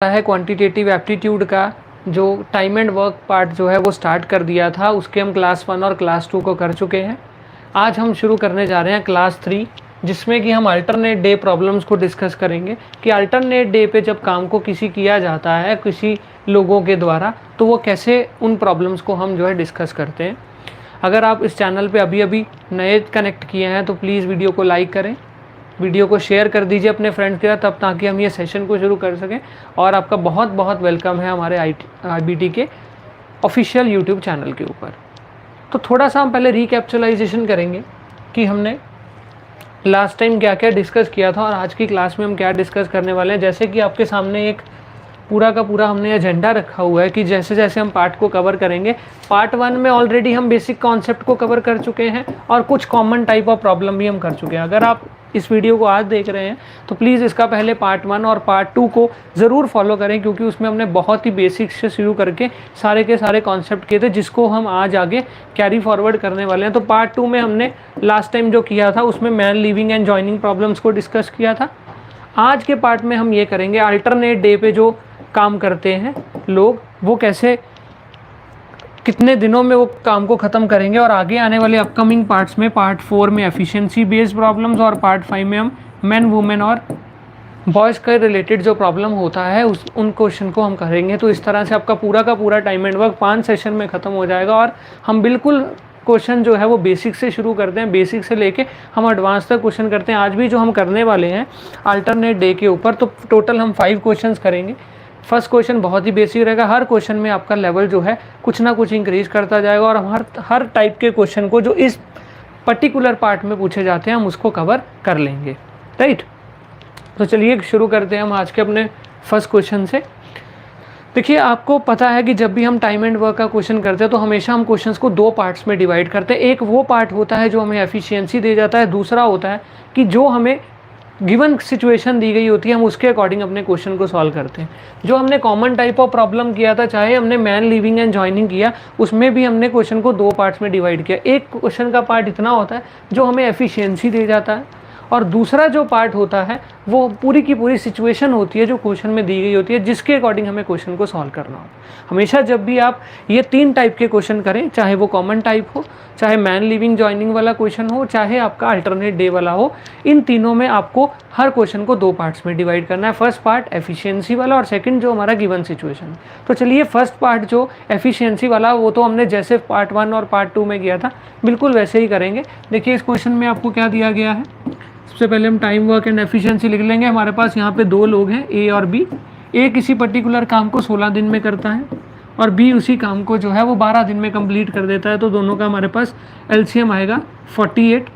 है quantitative aptitude का जो टाइम एंड वर्क पार्ट जो है वो स्टार्ट कर दिया था, उसके हम क्लास 1 और क्लास 2 को कर चुके हैं। आज हम शुरू करने जा रहे हैं क्लास 3, जिसमें कि हम अल्टरनेट डे प्रॉब्लम्स को डिस्कस करेंगे कि अल्टरनेट डे पे जब काम को किसी किया जाता है किसी लोगों के द्वारा, तो वो कैसे उन प्रॉब्लम्स को हम जो है डिस्कस करते हैं। अगर आप इस चैनल पे अभी अभी नए कनेक्ट किए हैं तो प्लीज़ वीडियो को लाइक करें, वीडियो को शेयर कर दीजिए अपने फ्रेंड्स के साथ, तब ताकि हम ये सेशन को शुरू कर सकें। और आपका बहुत बहुत वेलकम है हमारे IBT के ऑफिशियल यूट्यूब चैनल के ऊपर। तो थोड़ा सा हम पहले रिकैप्चुलाइजेशन करेंगे कि हमने लास्ट टाइम क्या क्या डिस्कस किया था और आज की क्लास में हम क्या डिस्कस करने वाले हैं। जैसे कि आपके सामने एक पूरा का पूरा हमने एजेंडा रखा हुआ है कि जैसे जैसे हम पार्ट को कवर करेंगे। पार्ट 1 में ऑलरेडी हम बेसिक कॉन्सेप्ट को कवर कर चुके हैं और कुछ कॉमन टाइप ऑफ प्रॉब्लम भी हम कर चुके हैं। अगर आप इस वीडियो को आज देख रहे हैं तो प्लीज़ इसका पहले पार्ट 1 और पार्ट 2 को ज़रूर फॉलो करें, क्योंकि उसमें हमने बहुत ही बेसिक से शुरू करके सारे के सारे कॉन्सेप्ट किए थे, जिसको हम आज आगे कैरी फॉरवर्ड करने वाले हैं। तो पार्ट 2 में हमने लास्ट टाइम जो किया था उसमें man leaving and joining problems को डिस्कस किया था। आज के पार्ट में हम ये करेंगे अल्टरनेट डे पे जो काम करते हैं लोग, वो कैसे कितने दिनों में वो काम को ख़त्म करेंगे। और आगे आने वाले अपकमिंग पार्ट्स में पार्ट 4 में एफिशिएंसी बेस्ड प्रॉब्लम्स और पार्ट 5 में हम मेन वुमेन और बॉयज़ के रिलेटेड जो प्रॉब्लम होता है उन क्वेश्चन को हम करेंगे। तो इस तरह से आपका पूरा का पूरा टाइम एंड वर्क 5 सेशन में ख़त्म हो जाएगा। और हम बिल्कुल क्वेश्चन जो है वो बेसिक से शुरू करते हैं, बेसिक से लेके हम एडवांस तक क्वेश्चन करते हैं। आज भी जो हम करने वाले हैं अल्टरनेट डे के ऊपर, तो टोटल हम 5 क्वेश्चन करेंगे। फर्स्ट क्वेश्चन बहुत ही बेसिक रहेगा, हर क्वेश्चन में आपका लेवल जो है कुछ ना कुछ इंक्रीज करता जाएगा और हम हर टाइप के क्वेश्चन को जो इस पर्टिकुलर पार्ट में पूछे जाते हैं हम उसको कवर कर लेंगे, राइट। तो चलिए शुरू करते हैं हम आज के अपने फर्स्ट क्वेश्चन से। देखिए, आपको पता है कि जब भी हम टाइम एंड वर्क का क्वेश्चन करते हैं तो हमेशा हम क्वेश्चंस को 2 पार्ट्स में डिवाइड करते हैं। एक वो पार्ट होता है जो हमें एफिशिएंसी दे जाता है, दूसरा होता है कि जो हमें गिवन सिचुएशन दी गई होती है हम उसके अकॉर्डिंग अपने क्वेश्चन को सॉल्व करते हैं। जो हमने कॉमन टाइप ऑफ प्रॉब्लम किया था, चाहे हमने मैन लीविंग एंड जॉइनिंग किया, उसमें भी हमने क्वेश्चन को 2 पार्ट्स में डिवाइड किया। एक क्वेश्चन का पार्ट इतना होता है जो हमें एफिशिएंसी दे जाता है, और दूसरा जो पार्ट होता है वो पूरी की पूरी सिचुएशन होती है जो क्वेश्चन में दी गई होती है, जिसके अकॉर्डिंग हमें क्वेश्चन को सॉल्व करना हो। हमेशा जब भी आप ये 3 टाइप के क्वेश्चन करें, चाहे वो कॉमन टाइप हो, चाहे मैन लिविंग जॉइनिंग वाला क्वेश्चन हो, चाहे आपका अल्टरनेट डे वाला हो, इन तीनों में आपको हर क्वेश्चन को 2 पार्ट्स में डिवाइड करना है। फर्स्ट पार्ट एफिशिएंसी वाला और सेकंड जो हमारा गिवन सिचुएशन। तो चलिए, फर्स्ट पार्ट जो एफिशिएंसी वाला वो तो हमने जैसे पार्ट 1 और पार्ट 2 में किया था बिल्कुल वैसे ही करेंगे। देखिए, इस क्वेश्चन में आपको क्या दिया गया है। सबसे पहले हम टाइम वर्क एंड एफिशिएंसी लिख लेंगे। हमारे पास यहाँ पे 2 लोग हैं, ए और बी। ए किसी पर्टिकुलर काम को 16 दिन में करता है और बी उसी काम को जो है वो 12 दिन में कंप्लीट कर देता है। तो दोनों का हमारे पास एलसीएम आएगा 48,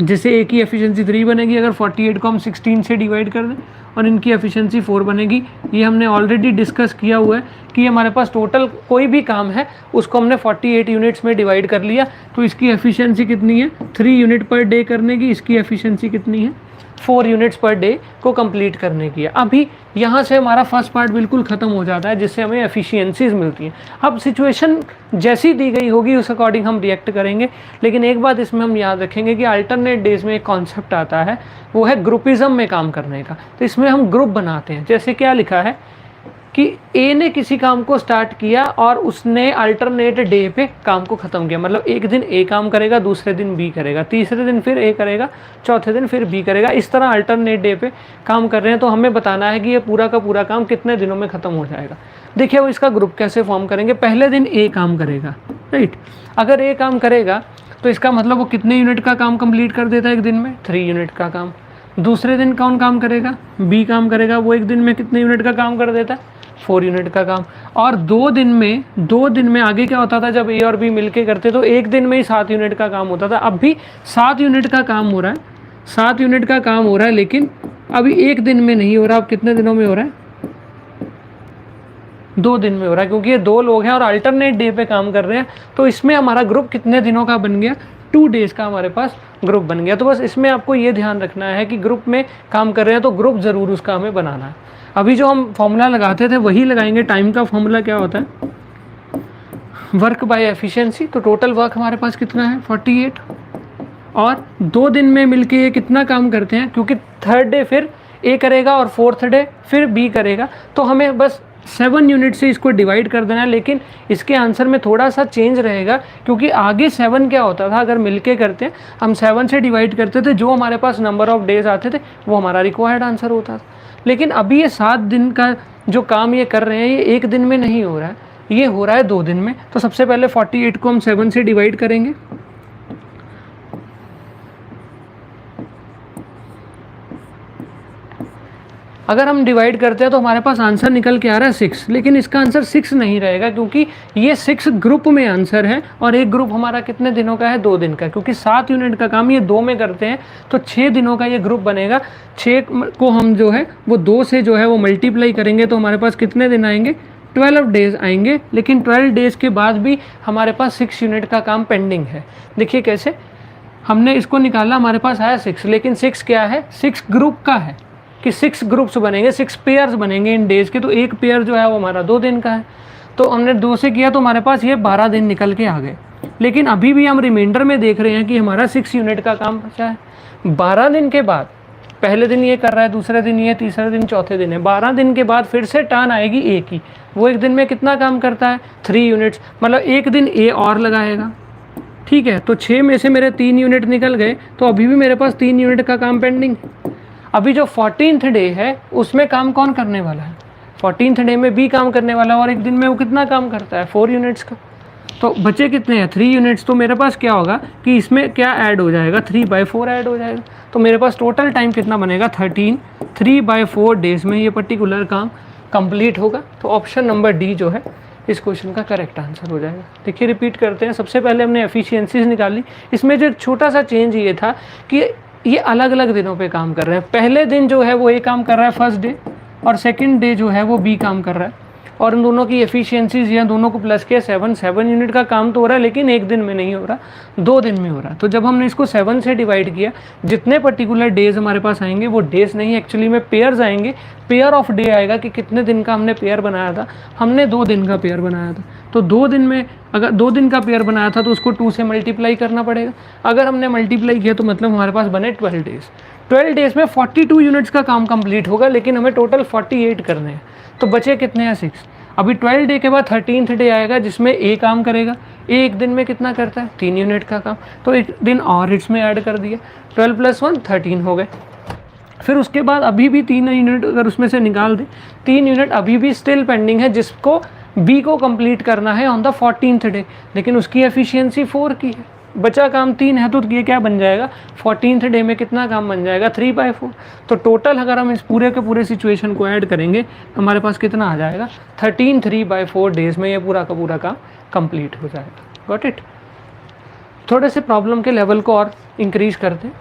जिससे ए की एफिशिएंसी 3 बनेगी अगर 48 को हम 16 से डिवाइड कर दें, और इनकी एफिशिएंसी 4 बनेगी। ये हमने ऑलरेडी डिस्कस किया हुआ है कि हमारे पास टोटल कोई भी काम है उसको हमने 48 यूनिट्स में डिवाइड कर लिया, तो इसकी एफिशिएंसी कितनी है 3 यूनिट पर डे करने की। इसकी एफिशिएंसी कितनी है 4 यूनिट्स पर डे को कंप्लीट करने की है। अभी यहाँ से हमारा फर्स्ट पार्ट बिल्कुल ख़त्म हो जाता है, जिससे हमें एफिशिएंसीज मिलती हैं। अब सिचुएशन जैसी दी गई होगी उस अकॉर्डिंग हम रिएक्ट करेंगे। लेकिन एक बात इसमें हम याद रखेंगे कि अल्टरनेट डेज में एक कॉन्सेप्ट आता है, वो है ग्रुपिज़म में काम करने का। तो इसमें हम ग्रुप बनाते हैं। जैसे क्या लिखा है कि ए ने किसी काम को स्टार्ट किया और उसने अल्टरनेट डे पे काम को ख़त्म किया। मतलब एक दिन ए काम करेगा, दूसरे दिन बी करेगा, तीसरे दिन फिर ए करेगा, चौथे दिन फिर बी करेगा। इस तरह अल्टरनेट डे पे काम कर रहे हैं। तो हमें बताना है कि ये पूरा का पूरा काम कितने दिनों में ख़त्म हो जाएगा। देखिए, वो इसका ग्रुप कैसे फॉर्म करेंगे। पहले दिन ए काम करेगा, राइट। अगर ए काम करेगा तो इसका मतलब वो कितने यूनिट का काम कंप्लीट कर देता है एक दिन में, 3 यूनिट का काम। दूसरे दिन कौन काम करेगा, बी काम करेगा, वो एक दिन में कितने यूनिट का काम कर देता है, 4 यूनिट का काम। और 2 दिन में आगे क्या होता था, जब ए और बी मिलके करते तो एक दिन में ही 7 यूनिट का काम होता था। अब भी 7 यूनिट का काम हो रहा है, 7 यूनिट का काम हो रहा है, लेकिन अभी एक दिन में नहीं हो रहा। अब कितने दिनों में हो रहा है, 2 दिन में हो रहा है, क्योंकि ये 2 लोग हैं और अल्टरनेट डे पे काम कर रहे हैं। तो इसमें हमारा ग्रुप कितने दिनों का बन गया, 2 डेज़ का हमारे पास ग्रुप बन गया। तो बस इसमें आपको ये ध्यान रखना है कि ग्रुप में काम कर रहे हैं तो ग्रुप ज़रूर उसका हमें बनाना है। अभी जो हम फॉर्मूला लगाते थे वही लगाएंगे। टाइम का फॉर्मूला क्या होता है, वर्क बाय एफिशिएंसी। तो टोटल वर्क हमारे पास कितना है 48, और 2 दिन में मिलके ये कितना काम करते हैं, क्योंकि थर्ड डे फिर ए करेगा और 4th डे फिर बी करेगा। तो हमें बस 7 यूनिट से इसको डिवाइड कर देना है, लेकिन इसके आंसर में थोड़ा सा चेंज रहेगा, क्योंकि आगे 7 क्या होता था, अगर मिलके करते हैं हम 7 से डिवाइड करते थे, जो हमारे पास नंबर ऑफ डेज आते थे वो हमारा रिक्वायर्ड आंसर होता था। लेकिन अभी ये 7 दिन का जो काम ये कर रहे हैं ये एक दिन में नहीं हो रहा है, ये हो रहा है 2 दिन में। तो सबसे पहले 48 को हम 7 से डिवाइड करेंगे। अगर हम डिवाइड करते हैं तो हमारे पास आंसर निकल के आ रहा है 6, लेकिन इसका आंसर 6 नहीं रहेगा, क्योंकि ये 6 ग्रुप में आंसर है और एक ग्रुप हमारा कितने दिनों का है, 2 दिन का। क्योंकि 7 यूनिट का काम ये 2 में करते हैं तो 6 दिनों का ये ग्रुप बनेगा। 6 को हम जो है वो 2 से जो है वो मल्टीप्लाई करेंगे तो हमारे पास कितने दिन आएंगे, 12 डेज आएंगे। लेकिन 12 डेज के बाद भी हमारे पास 6 यूनिट का काम पेंडिंग है। देखिए कैसे, हमने इसको निकाला, हमारे पास आया 6, लेकिन 6 क्या है, 6 ग्रुप का है कि 6 ग्रुप्स बनेंगे, 6 पेयर्स बनेंगे इन डेज के। तो एक पेयर जो है वो हमारा 2 दिन का है। तो हमने 2 से किया तो हमारे पास ये 12 दिन निकल के आ गए। लेकिन अभी भी हम रिमाइंडर में देख रहे हैं कि हमारा 6 यूनिट का काम बचा है। 12 दिन के बाद, पहले दिन ये कर रहा है, दूसरे दिन ये, तीसरे दिन, चौथे दिन है, 12 दिन के बाद फिर से टर्न आएगी ए की। वो एक दिन में कितना काम करता है, 3 यूनिट्स, मतलब एक दिन ए और लगाएगा। ठीक है, तो 6 में से मेरे 3 यूनिट निकल गए, तो अभी भी मेरे पास 3 यूनिट का काम पेंडिंग। अभी जो 14th डे है उसमें काम कौन करने वाला है, 14th डे में बी काम करने वाला है, और एक दिन में वो कितना काम करता है, 4 यूनिट्स का। तो बचे कितने हैं, 3 यूनिट्स। तो मेरे पास क्या होगा कि इसमें क्या ऐड हो जाएगा, 3/4 ऐड हो जाएगा। तो मेरे पास टोटल टाइम कितना बनेगा, 13, 3/4 डेज में ये पर्टिकुलर काम कंप्लीट होगा। तो ऑप्शन नंबर डी जो है इस क्वेश्चन का करेक्ट आंसर हो जाएगा। देखिए रिपीट करते हैं। सबसे पहले हमने एफिशिएंसीज निकाली। इसमें जो एक छोटा सा चेंज ये था कि ये अलग अलग दिनों पे काम कर रहे हैं। पहले दिन जो है वो ए काम कर रहा है फर्स्ट डे, और सेकंड डे जो है वो बी काम कर रहा है, और इन दोनों की एफिशिएंसीज या दोनों को प्लस किया 7 यूनिट का काम तो हो रहा है, लेकिन एक दिन में नहीं हो रहा, 2 दिन में हो रहा है। तो जब हमने इसको 7 से डिवाइड किया, जितने पर्टिकुलर डेज हमारे पास आएंगे वो डेज नहीं, एक्चुअली में पेयर्स आएंगे। पेयर ऑफ डे आएगा कि कितने दिन का हमने पेयर बनाया था, हमने 2 दिन का पेयर बनाया था। तो 2 दिन में अगर 2 दिन का पेयर बनाया था तो उसको 2 से मल्टीप्लाई करना पड़ेगा। अगर हमने मल्टीप्लाई किया तो मतलब हमारे पास बने 12 डेज। 12 डेज में 42 यूनिट्स का काम कंप्लीट होगा, लेकिन हमें टोटल 48 करने हैं। तो बचे कितने हैं, 6। अभी 12 डे के बाद 13th डे आएगा जिसमें ए काम करेगा। ए एक दिन में कितना करता है, 3 यूनिट का काम, तो एक दिन और इसमें ऐड कर दिया, 12 + 1 13 हो गए। फिर उसके बाद अभी भी 3 यूनिट अगर उसमें से निकाल दें, 3 यूनिट अभी भी स्टिल पेंडिंग है, जिसको बी को कंप्लीट करना है ऑन द 14th डे, लेकिन उसकी एफिशिएंसी 4 की है। बचा काम 3 है, तो ये क्या बन जाएगा, 14th डे में कितना काम बन जाएगा, 3/4। तो टोटल अगर हम इस पूरे के पूरे सिचुएशन को ऐड करेंगे तो हमारे पास कितना आ जाएगा, 13 3/4 डेज में ये पूरा का पूरा काम कंप्लीट हो जाएगा। Got it. थोड़े से प्रॉब्लम के लेवल को और इंक्रीज करते हैं।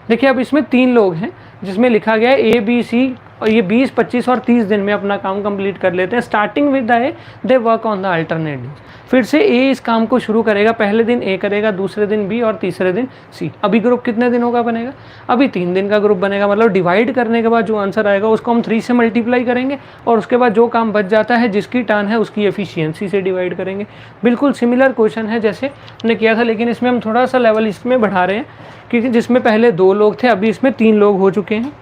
देखिए अब इसमें 3 लोग हैं जिसमें लिखा गया है ए बी सी, और ये 20, 25 और 30 दिन में अपना काम कंप्लीट कर लेते हैं। Starting with the A they work on the alternate days. फिर से ए इस काम को शुरू करेगा, पहले दिन ए करेगा, दूसरे दिन बी और तीसरे दिन सी। अभी ग्रुप कितने दिनों का बनेगा, अभी 3 दिन का ग्रुप बनेगा। मतलब डिवाइड करने के बाद जो आंसर आएगा उसको हम 3 से मल्टीप्लाई करेंगे, और उसके बाद जो काम बच जाता है जिसकी टर्न है उसकी एफिशिएंसी से डिवाइड करेंगे। बिल्कुल सिमिलर क्वेश्चन है जैसे हमने किया था, लेकिन इसमें हम थोड़ा सा लेवल इसमें बढ़ा रहे हैं, क्योंकि जिसमें पहले 2 लोग थे अभी इसमें 3 लोग हो चुके हैं।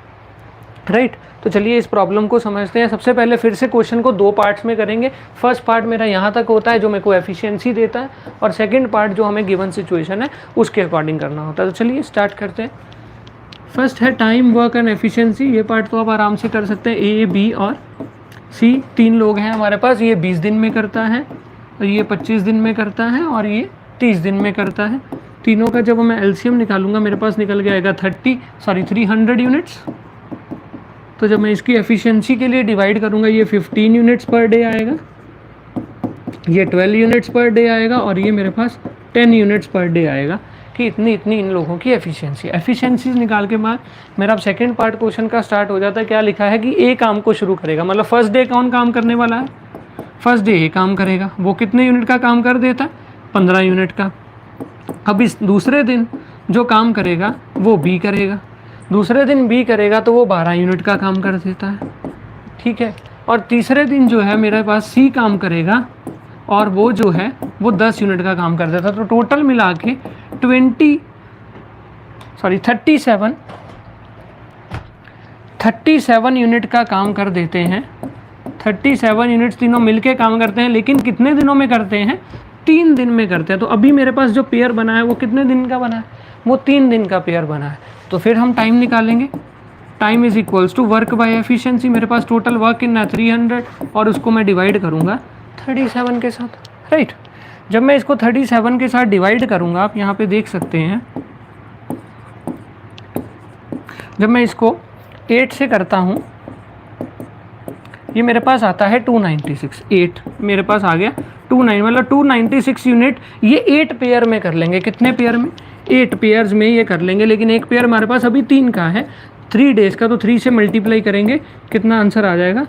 राइट। तो चलिए इस प्रॉब्लम को समझते हैं। सबसे पहले फिर से क्वेश्चन को 2 पार्ट्स में करेंगे। फर्स्ट पार्ट मेरा यहाँ तक होता है जो मेरे को एफिशिएंसी देता है, और सेकंड पार्ट जो हमें गिवन सिचुएशन है उसके अकॉर्डिंग करना होता है। तो चलिए स्टार्ट करते हैं। फर्स्ट है टाइम, वर्क एंड एफिशिएंसी। ये पार्ट तो आप आराम से कर सकते हैं। ए, बी और सी 3 लोग हैं हमारे पास। ये 20 दिन में करता है, और ये 25 दिन में करता है, और ये 30 दिन में करता है। तीनों का जब मैं एलसीएम निकालूंगा मेरे पास निकल के आएगा 300 यूनिट्स। तो जब मैं इसकी एफिशिएंसी के लिए डिवाइड करूंगा, ये 15 यूनिट्स पर डे आएगा, ये 12 यूनिट्स पर डे आएगा, और ये मेरे पास 10 यूनिट्स पर डे आएगा कि इतनी इन लोगों की एफिशिएंसी निकाल के बाद मेरा अब सेकंड पार्ट क्वेश्चन का स्टार्ट हो जाता है। क्या लिखा है कि ए काम को शुरू करेगा, मतलब फर्स्ट डे कौन काम करने वाला है, फर्स्ट डे ए काम करेगा। वो कितने यूनिट का काम कर देता है, 15 यूनिट का। अब इस दूसरे दिन जो काम करेगा वो बी करेगा, दूसरे दिन बी करेगा तो वो 12 यूनिट का काम कर देता है। ठीक है। और तीसरे दिन जो है मेरे पास सी काम करेगा, और वो जो है वो 10 यूनिट का काम कर देता है। तो टोटल मिला के 37 37 यूनिट का काम कर देते हैं। 37 यूनिट्स तीनों मिलके काम करते हैं, लेकिन कितने दिनों में करते हैं? 3 दिन में करते हैं। तो अभी मेरे पास जो पेयर बना है वो कितने दिन का बना है? वो 3 दिन का पेयर बना है। तो फिर हम टाइम निकालेंगे। Time is equals to work by efficiency. मेरे पास टोटल वर्क कितना है? 300, और उसको मैं डिवाइड करूँगा 37 के साथ, राइट। जब मैं इसको 37 के साथ डिवाइड करूँगा, आप यहाँ पे देख सकते हैं, जब मैं इसको 8 से करता हूँ, ये मेरे पास आता है 296। 8 मेरे पास आ गया 29, मतलब 296 यूनिट ये 8 पेयर में कर लेंगे। कितने पेयर में? 8 पेयर्स में ये कर लेंगे। लेकिन एक पेयर हमारे पास अभी 3 का है, 3 डेज़ का, तो 3 से मल्टीप्लाई करेंगे, कितना आंसर आ जाएगा?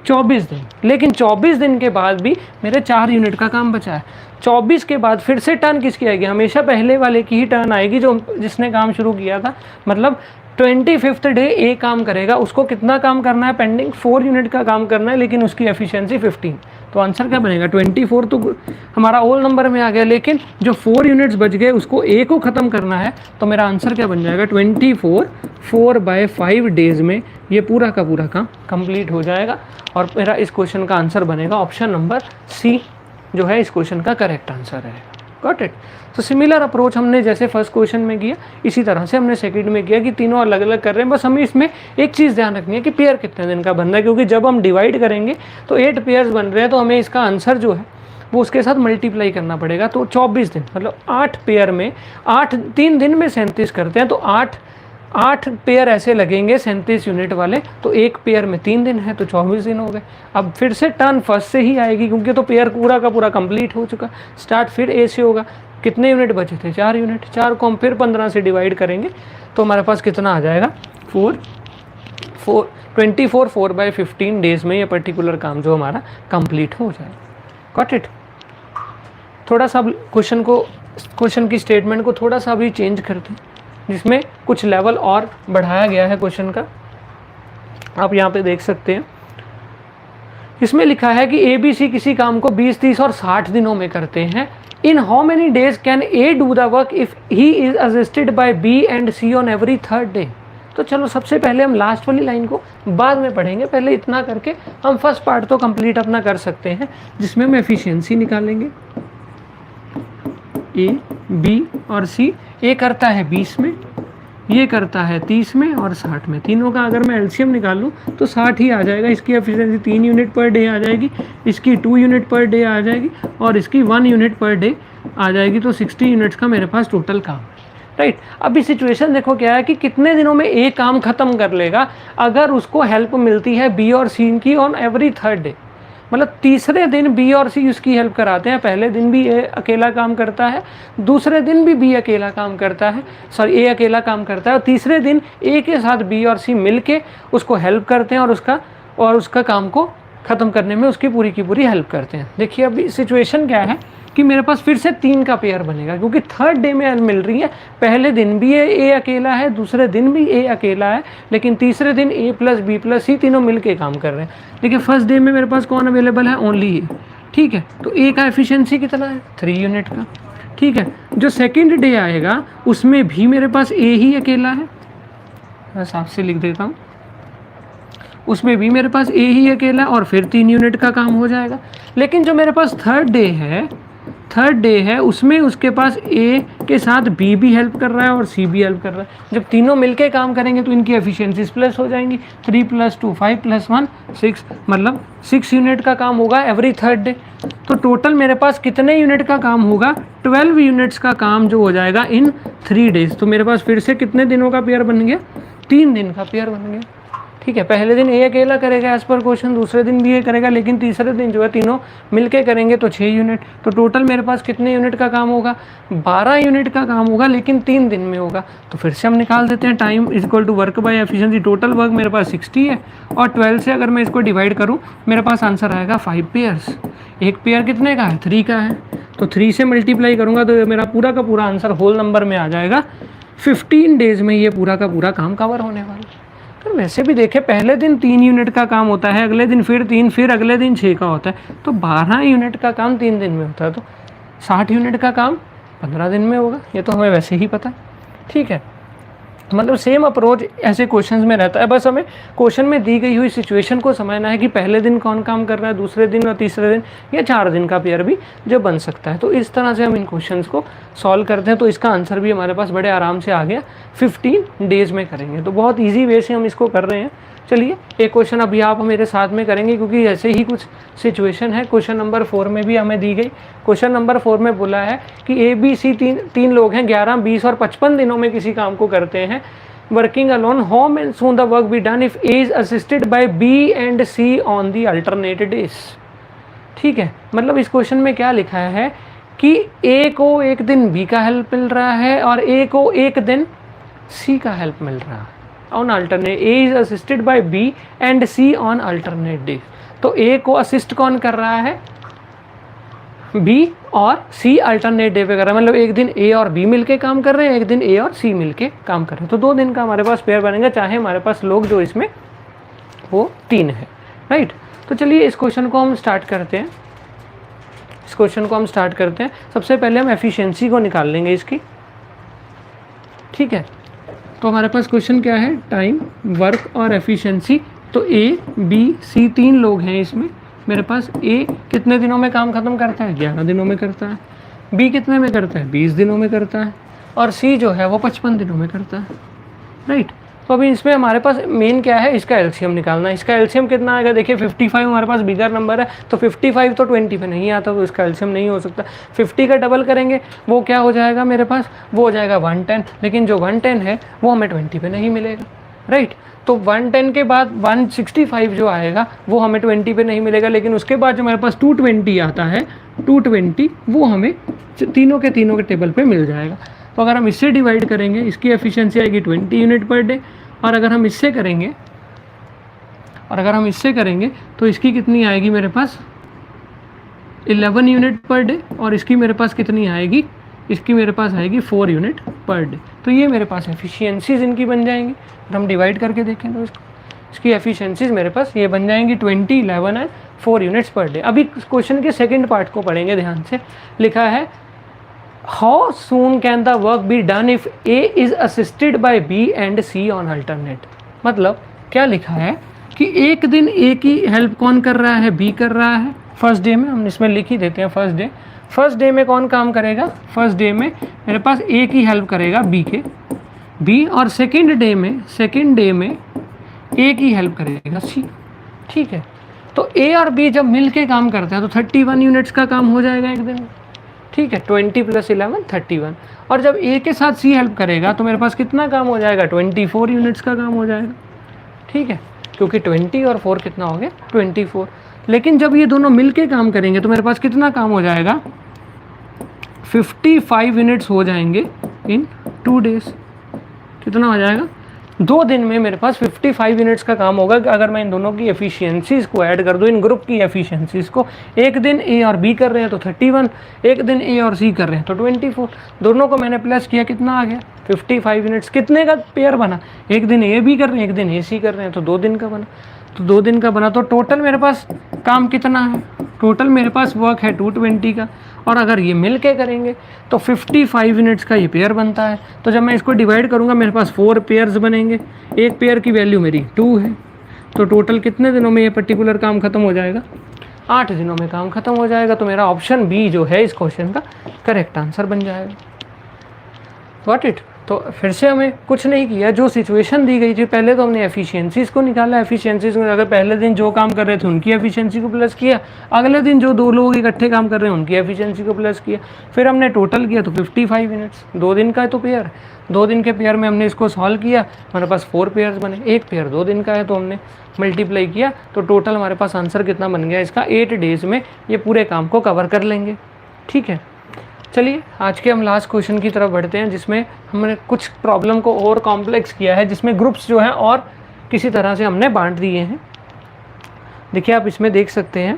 24 दिन। लेकिन 24 दिन के बाद भी मेरे 4 यूनिट का काम बचा है। 24 के बाद फिर से टर्न किसकी आएगी? हमेशा पहले वाले की ही टर्न आएगी, जो जिसने काम शुरू किया था। मतलब 25th डे ए काम करेगा, उसको कितना काम करना है पेंडिंग? 4 यूनिट का काम करना है, लेकिन उसकी एफिशिएंसी 15। तो आंसर क्या बनेगा? 24 तो हमारा ओल नंबर में आ गया, लेकिन जो 4 यूनिट्स बच गए उसको ए को ख़त्म करना है। तो मेरा आंसर क्या बन जाएगा? 24, 4/5 डेज़ में ये पूरा का पूरा काम कंप्लीट हो जाएगा। और मेरा इस क्वेश्चन का आंसर बनेगा ऑप्शन नंबर सी, जो है इस क्वेश्चन का करेक्ट आंसर रहेगा। Got it? तो सिमिलर अप्रोच हमने जैसे फर्स्ट क्वेश्चन में किया, इसी तरह से हमने सेकंड में किया कि तीनों अलग अलग कर रहे हैं। बस हमें इसमें एक चीज़ ध्यान रखनी है कि पेयर कितने दिन का बन रहा है, क्योंकि जब हम डिवाइड करेंगे तो 8 पेयर्स बन रहे हैं, तो हमें इसका आंसर जो है वो उसके साथ मल्टीप्लाई करना पड़ेगा। तो 24 दिन मतलब 8 पेयर में 3 दिन में 37 करते हैं, तो 8 पेयर ऐसे लगेंगे 37 यूनिट वाले, तो एक पेयर में 3 दिन है, तो 24 दिन हो गए। अब फिर से टर्न फर्स्ट से ही आएगी, क्योंकि तो पेयर पूरा का पूरा कंप्लीट हो चुका। स्टार्ट फिर ए से होगा। कितने यूनिट बचे थे? 4 यूनिट। 4 को हम फिर 15 से डिवाइड करेंगे, तो हमारे पास कितना आ जाएगा? 24 4/15 डेज़ में ये पर्टिकुलर काम जो हमारा कंप्लीट हो जाएगा। Got it? थोड़ा सा क्वेश्चन की स्टेटमेंट को थोड़ा सा भी चेंज करते हैं, जिसमें कुछ लेवल और बढ़ाया गया है क्वेश्चन का। आप यहाँ पे देख सकते हैं, इसमें लिखा है कि ए बी सी किसी काम को 20, 30 और 60 दिनों में करते हैं। In how many days can A do the work if he is assisted by B and C on every 3rd day? तो चलो सबसे पहले हम लास्ट वाली लाइन को बाद में पढ़ेंगे, पहले इतना करके हम फर्स्ट पार्ट तो कंप्लीट अपना कर सकते हैं, जिसमें हम एफिशिएंसी निकालेंगे। ए, बी और सी, ए करता है 20 में, ये करता है 30 में और 60 में। तीनों का अगर मैं एलसीएम निकालूं तो 60 ही आ जाएगा। इसकी एफिशिएंसी 3 यूनिट पर डे आ जाएगी, इसकी 2 यूनिट पर डे आ जाएगी, और इसकी 1 यूनिट पर डे आ जाएगी। तो 60 यूनिट्स का मेरे पास टोटल काम है, राइट। अभी सिचुएशन देखो क्या है कि कितने दिनों में ए काम खत्म कर लेगा, अगर उसको हेल्प मिलती है बी और सी की ऑन एवरी 3rd डे। मतलब तीसरे दिन बी और सी उसकी हेल्प कराते हैं। पहले दिन भी ए अकेला काम करता है, दूसरे दिन भी बी अकेला काम करता है, ए अकेला काम करता है, और तीसरे दिन ए के साथ बी और सी मिलके उसको हेल्प करते हैं, और उसका काम को ख़त्म करने में उसकी पूरी की पूरी हेल्प करते हैं। देखिए अभी सिचुएशन क्या है कि मेरे पास फिर से 3 का पेयर बनेगा, क्योंकि 3rd डे में मिल रही है। पहले दिन भी ए अकेला है, दूसरे दिन भी ए अकेला है, लेकिन तीसरे दिन ए प्लस बी प्लस सी तीनों मिल के काम कर रहे हैं। देखिए फर्स्ट डे में मेरे पास कौन अवेलेबल है? ओनली ए, ठीक है। तो ए का एफिशिएंसी कितना है? 3 यूनिट का, ठीक है। जो सेकेंड डे आएगा उसमें भी मेरे पास ए ही अकेला है, मैं साफ से लिख देता हूँ, उसमें भी मेरे पास ए ही अकेला, और फिर 3 यूनिट का काम हो जाएगा। लेकिन जो मेरे पास 3rd डे है उसमें उसके पास ए के साथ बी भी हेल्प कर रहा है और सी भी हेल्प कर रहा है। जब तीनों मिलके काम करेंगे तो इनकी एफिशिएंसीज प्लस हो जाएंगी। 3 + 2 5 + 1 6, मतलब 6 यूनिट का काम होगा एवरी 3rd डे। तो टोटल मेरे पास कितने यूनिट का काम होगा? 12 यूनिट्स का काम जो हो जाएगा इन 3 डेज। तो मेरे पास फिर से कितने दिनों का पेयर बन गया? 3 दिन का पेयर बन गया, ठीक है। पहले दिन ए अकेला करेगा एज पर क्वेश्चन, दूसरे दिन भी ए करेगा, लेकिन तीसरे दिन जो है तीनों मिलके करेंगे तो 6 यूनिट। तो टोटल मेरे पास कितने यूनिट का काम होगा? 12 यूनिट का काम होगा, लेकिन 3 दिन में होगा। तो फिर से हम निकाल देते हैं, time is equal to work by efficiency. Total work मेरे पास 60 है, और 12 से अगर मैं इसको डिवाइड करूँ मेरे पास आंसर आएगा 5 पेयर्स। एक पेयर कितने का है? 3 का है, तो 3 से मल्टीप्लाई करूँगा तो मेरा पूरा का पूरा आंसर होल नंबर में आ जाएगा। 15 डेज में ये पूरा का पूरा काम कवर होने वाला है। तो वैसे भी देखें, पहले दिन 3 यूनिट का काम होता है, अगले दिन फिर 3, फिर अगले दिन 6 का होता है, तो 12 यूनिट का काम 3 दिन में होता है। तो 60 यूनिट का काम 15 दिन में होगा, ये तो हमें वैसे ही पता है, ठीक है। मतलब सेम अप्रोच ऐसे क्वेश्चंस में रहता है, बस हमें क्वेश्चन में दी गई हुई सिचुएशन को समझना है कि पहले दिन कौन काम कर रहा है, दूसरे दिन और तीसरे दिन या 4 दिन का पेयर भी जो बन सकता है। तो इस तरह से हम इन क्वेश्चंस को सॉल्व करते हैं। तो इसका आंसर भी हमारे पास बड़े आराम से आ गया, 15 डेज में करेंगे। तो बहुत ईजी वे से हम इसको कर रहे हैं। चलिए एक क्वेश्चन अभी आप मेरे साथ में करेंगे, क्योंकि ऐसे ही कुछ सिचुएशन है। क्वेश्चन नंबर 4 में भी हमें दी गई। क्वेश्चन नंबर 4 में बोला है कि ए बी सी तीन लोग हैं, 11, 20 और 55 दिनों में किसी काम को करते हैं। Working alone, how and soon the work be done if A is assisted by B and C on the alternate days. ठीक है, मतलब इस क्वेश्चन में क्या लिखा है कि ए को एक दिन बी का हेल्प मिल रहा है और ए को एक दिन सी का हेल्प मिल रहा है on alternate. A is assisted by B and C on alternate days. तो ए को असिस्ट कौन कर रहा है, बी, और सी अल्टरनेट डे पे कर रहा है। मतलब एक दिन ए और बी मिलके काम कर रहे हैं, एक दिन ए और सी मिलके काम कर रहे हैं। तो 2 दिन का हमारे पास पेयर बनेगा, चाहे हमारे पास लोग जो इसमें वो 3 है, राइट। तो चलिए इस क्वेश्चन को हम स्टार्ट करते हैं। सबसे पहले हम एफिशिएंसी को निकाल लेंगे इसकी। ठीक है, तो हमारे पास क्वेश्चन क्या है, टाइम, वर्क और एफिशिएंसी। तो ए बी सी 3 लोग हैं इसमें। मेरे पास ए कितने दिनों में काम खत्म करता है, 11 दिनों में करता है। बी कितने में करता है, 20 दिनों में करता है। और सी जो है वो 55 दिनों में करता है, राइट। तो अभी इसमें हमारे पास मेन क्या है, इसका एलसीएम निकालना है। इसका एलसीएम कितना आएगा, देखिए 55 हमारे पास बिगर नंबर है, तो 55 तो 20 पे नहीं आता, तो इसका एलसीएम नहीं हो सकता। 50 का डबल करेंगे वो क्या हो जाएगा मेरे पास, वो हो जाएगा 110, लेकिन जो 110 है वो हमें 20 पे नहीं मिलेगा, राइट। तो 110 के बाद 165 जो आएगा वो हमें 20 पे नहीं मिलेगा, लेकिन उसके बाद जो हमारे पास 220 आता है, 220 वो हमें तीनों के टेबल पे मिल जाएगा। तो अगर हम इससे डिवाइड करेंगे, इसकी एफिशिएंसी आएगी 20 यूनिट पर डे। और अगर हम इससे करेंगे तो इसकी कितनी आएगी मेरे पास, 11 यूनिट पर डे। और इसकी मेरे पास कितनी आएगी, इसकी मेरे पास आएगी 4 यूनिट पर डे। तो ये मेरे पास एफिशिएंसीज इनकी बन जाएंगी। और हम डिवाइड करके देखें तो इसकी एफिशिएंसीज मेरे पास ये बन जाएंगी 20, 11 एंड 4 यूनिट्स पर डे। अभी क्वेश्चन के सेकंड पार्ट को पढ़ेंगे ध्यान से। लिखा है how soon can the work be done if A is assisted by B and C on alternate. मतलब क्या लिखा है कि एक दिन ए की हेल्प कौन कर रहा है, बी कर रहा है। फर्स्ट डे में हम इसमें लिख ही देते हैं फर्स्ट डे में कौन काम करेगा, फर्स्ट डे में मेरे पास ए की हेल्प करेगा बी, और सेकंड डे में ए की हेल्प करेगा सी। ठीक है, तो ए और बी जब मिल के काम करते हैं तो 31 यूनिट्स का काम हो जाएगा एक दिन में। ठीक है, 20 + 11 31। और जब ए के साथ सी हेल्प करेगा तो मेरे पास कितना काम हो जाएगा, 24 यूनिट्स का काम हो जाएगा। ठीक है, क्योंकि 20 और 4 कितना हो गया, 24। लेकिन जब ये दोनों मिल के काम करेंगे तो मेरे पास कितना काम हो जाएगा, 55 यूनिट्स हो जाएंगे इन 2 डेज। कितना हो जाएगा, 2 दिन में मेरे पास 55 यूनिट्स का काम होगा। अगर मैं इन दोनों की एफिशिएंसीज को ऐड कर दूं, इन ग्रुप की एफिशिएंसीज को, एक दिन ए और बी कर रहे हैं तो 31, एक दिन ए और सी कर रहे हैं तो 24। दोनों को मैंने प्लस किया, कितना आ गया, 55 यूनिट्स। कितने का पेयर बना, एक दिन ए बी कर रहे हैं, एक दिन ए सी कर रहे हैं, तो 2 दिन का बना। तो टोटल मेरे पास काम कितना है, टोटल मेरे पास वर्क है 220 का। और अगर ये मिल के करेंगे तो 55 यूनिट्स का ये पेयर बनता है। तो जब मैं इसको डिवाइड करूँगा मेरे पास 4 पेयर्स बनेंगे। एक पेयर की वैल्यू मेरी 2 है। तो टोटल कितने दिनों में ये पर्टिकुलर काम खत्म हो जाएगा, 8 दिनों में काम खत्म हो जाएगा। तो मेरा ऑप्शन बी जो है इस क्वेश्चन का करेक्ट आंसर बन जाएगा। Got it. तो फिर से हमें कुछ नहीं किया, जो सिचुएशन दी गई थी पहले तो हमने एफिशिएंसीज को निकाला। एफिशिएंसीज में अगर पहले दिन जो काम कर रहे थे उनकी एफिशिएंसी को प्लस किया, अगले दिन जो 2 लोग इकट्ठे काम कर रहे हैं उनकी एफिशिएंसी को प्लस किया, फिर हमने टोटल किया तो 55 यूनिट्स। 2 दिन का है तो पेयर, 2 दिन के पेयर में हमने इसको सॉल्व किया, हमारे पास 4 पेयर्स बने। एक पेयर 2 दिन का है तो हमने मल्टीप्लाई किया, तो टोटल हमारे पास आंसर कितना बन गया इसका, 8 डेज में ये पूरे काम को कवर कर लेंगे। ठीक है, चलिए आज के हम लास्ट क्वेश्चन की तरफ बढ़ते हैं, जिसमें हमने कुछ प्रॉब्लम को और कॉम्प्लेक्स किया है, जिसमें ग्रुप्स जो हैं और किसी तरह से हमने बांट दिए हैं। देखिए आप इसमें देख सकते हैं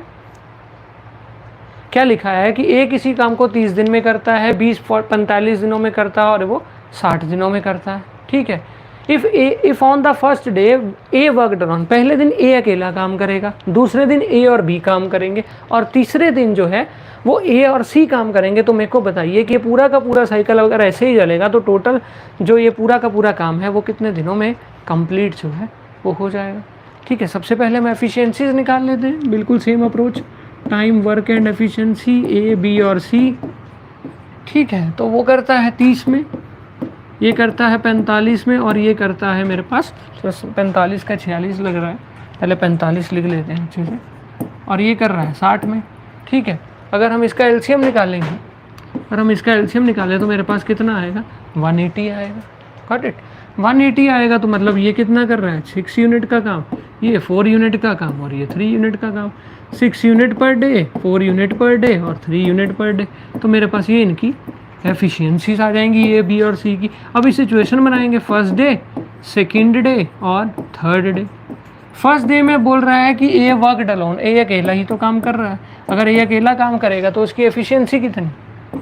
क्या लिखा है कि ए किसी काम को 30 दिन में करता है, 45 दिनों में करता है और वो 60 दिनों में करता है। ठीक है, if on the first day A worked on, पहले दिन ए अकेला काम करेगा, दूसरे दिन ए और बी काम करेंगे, और तीसरे दिन जो है वो ए और सी काम करेंगे, तो मेरे को बताइए कि ये पूरा का पूरा साइकिल अगर ऐसे ही चलेगा तो टोटल जो ये पूरा का पूरा काम है वो कितने दिनों में कंप्लीट जो है वो हो जाएगा। ठीक है, सबसे पहले हम एफिशिएंसीज निकाल लेते हैं, बिल्कुल same approach, time, work and efficiency, A, B और सी। ठीक है, तो वो करता है 30 में, ये करता है 45 में, और ये करता है मेरे पास 45 का 46 लग रहा है, पहले 45 लिख लेते हैं अच्छे से, और ये कर रहा है 60 में। ठीक है, अगर हम इसका एलसीएम निकालेंगे, अगर हम इसका एलसीएम निकालें तो मेरे पास कितना आएगा, 180 आएगा। गॉट इट, 180 आएगा, तो मतलब ये कितना कर रहा है, 6 यूनिट का काम, ये 4 यूनिट का काम, और ये 3 यूनिट का काम। 6 unit per day, 4 unit per day और 3 यूनिट पर डे, तो मेरे पास ये इनकी एफिशिएंसीज आ जाएंगी ए, बी और सी की। अब इस सिचुएशन बनाएंगे फर्स्ट डे, सेकेंड डे और थर्ड डे। फर्स्ट डे में बोल रहा है कि ए वर्कड अलोन, ए अकेला ही तो काम कर रहा है, अगर ए अकेला काम करेगा तो उसकी एफिशिएंसी कितनी,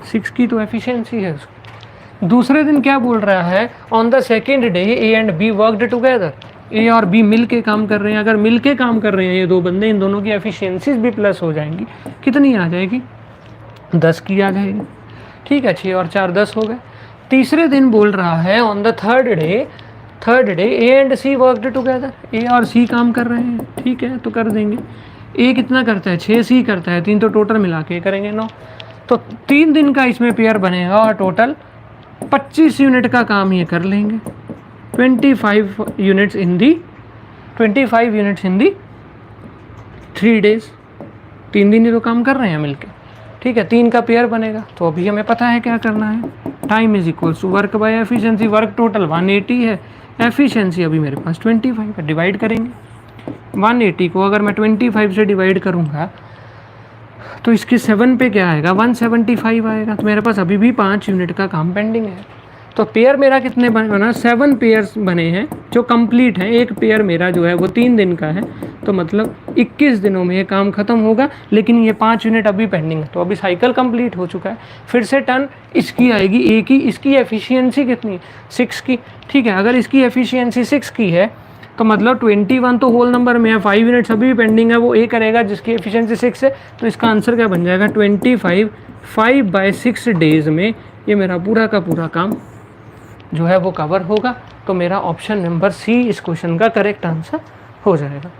6 की तो एफिशिएंसी है उसकी। दूसरे दिन क्या बोल रहा है, on the second day A and B worked together, A और बी मिल के काम कर रहे हैं, अगर मिल के काम कर रहे हैं ये दो बंदे, इन दोनों की एफिशिएंसीज भी प्लस हो जाएंगी, कितनी आ जाएगी, 10 की आ जाएगी। ठीक है, 6 और 4 10 हो गए। तीसरे दिन बोल रहा है on the third day A and C worked together, A और सी काम कर रहे हैं। ठीक है, तो कर देंगे, ए कितना करता है 6, सी करता है 3, तो टोटल मिला के करेंगे 9, तो 3 दिन का इसमें पेयर बनेगा और टोटल 25 यूनिट का काम ये कर लेंगे। 25 यूनिट्स इन दी 3 डेज, 3 दिन ही तो काम कर रहे हैं मिलके। ठीक है, 3 का पेयर बनेगा, तो अभी हमें पता है क्या करना है, time is equals to work by efficiency, work total 180 है, एफिशिएंसी अभी मेरे पास 25 है, डिवाइड करेंगे 180 को, अगर मैं 25 से डिवाइड करूँगा तो इसके 7 पे क्या आएगा, 175 आएगा, तो मेरे पास अभी भी 5 यूनिट का काम पेंडिंग है। तो पेयर मेरा कितने बना, 7 पेयर्स बने हैं जो कंप्लीट हैं, एक पेयर मेरा जो है वो 3 दिन का है, तो मतलब 21 दिनों में ये काम खत्म होगा, लेकिन ये 5 यूनिट अभी पेंडिंग है, तो अभी साइकिल कंप्लीट हो चुका है। फिर से टर्न इसकी आएगी ए की, इसकी एफिशिएंसी कितनी, 6 की। ठीक है, अगर इसकी एफिशिएंसी 6 की है तो मतलब 21 तो होल नंबर में है, 5 यूनिट्स अभी भी पेंडिंग है, वो ए करेगा जिसकी एफिशिएंसी 6 है, तो इसका आंसर क्या बन जाएगा 25, 5/6 डेज में ये मेरा पूरा का पूरा काम जो है वो कवर होगा। तो मेरा ऑप्शन नंबर सी इस क्वेश्चन का करेक्ट आंसर हो जाएगा।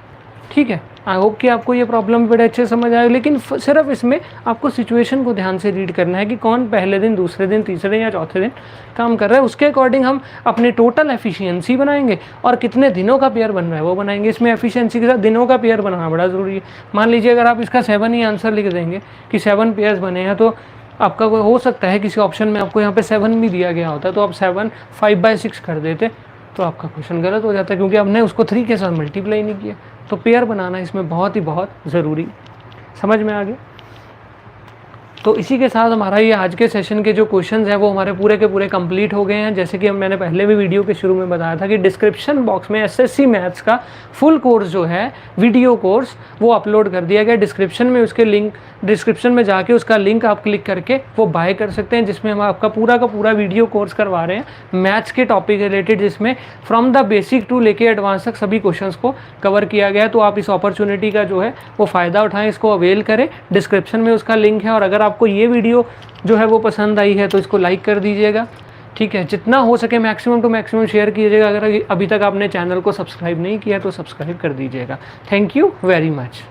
ठीक है, आई होप कि आपको ये प्रॉब्लम बड़े अच्छे समझ आए, लेकिन सिर्फ इसमें आपको सिचुएशन को ध्यान से रीड करना है कि कौन पहले दिन, दूसरे दिन, तीसरे दिन या चौथे दिन काम कर रहा है, उसके अकॉर्डिंग हम अपने टोटल एफिशिएंसी बनाएंगे और कितने दिनों का पेयर बन रहा है वो बनाएंगे। इसमें एफिशिएंसी के साथ दिनों का पेयर बनाना बड़ा ज़रूरी है। मान लीजिए अगर आप इसका 7 ही आंसर लिख देंगे कि 7 पेयर्स बने हैं, तो आपका कोई हो सकता है किसी ऑप्शन में आपको यहाँ पे 7 भी दिया गया होता है, तो आप 7 5/6 कर देते तो आपका क्वेश्चन गलत हो जाता है, क्योंकि आपने उसको 3 के साथ मल्टीप्लाई नहीं किया। तो पेयर बनाना इसमें बहुत ही बहुत ज़रूरी, समझ में आ गया। तो इसी के साथ हमारा ये आज के सेशन के जो क्वेश्चंस हैं वो हमारे पूरे के पूरे कंप्लीट हो गए हैं। जैसे कि मैंने पहले भी वीडियो के शुरू में बताया था कि डिस्क्रिप्शन बॉक्स में एसएससी मैथ्स का फुल कोर्स जो है, वीडियो कोर्स, वो अपलोड कर दिया गया। डिस्क्रिप्शन में उसके लिंक, डिस्क्रिप्शन में जाके उसका लिंक आप क्लिक करके वो बाय कर सकते हैं, जिसमें हम आपका पूरा का पूरा वीडियो कोर्स करवा रहे हैं मैथ्स के टॉपिक रिलेटेड, जिसमें फ्रॉम द बेसिक टू लेके एडवांस तक सभी क्वेश्चंस को कवर किया गया है। तो आप इस अपॉर्चुनिटी का जो है वो फ़ायदा उठाएं, इसको अवेल करें। डिस्क्रिप्शन में उसका लिंक है, और अगर आपको ये वीडियो जो है वो पसंद आई है तो इसको लाइक कर दीजिएगा। ठीक है, जितना हो सके मैक्सिमम टू मैक्सिमम शेयर कीजिएगा। अगर अभी तक आपने चैनल को सब्सक्राइब नहीं किया तो सब्सक्राइब कर दीजिएगा। Thank you very much.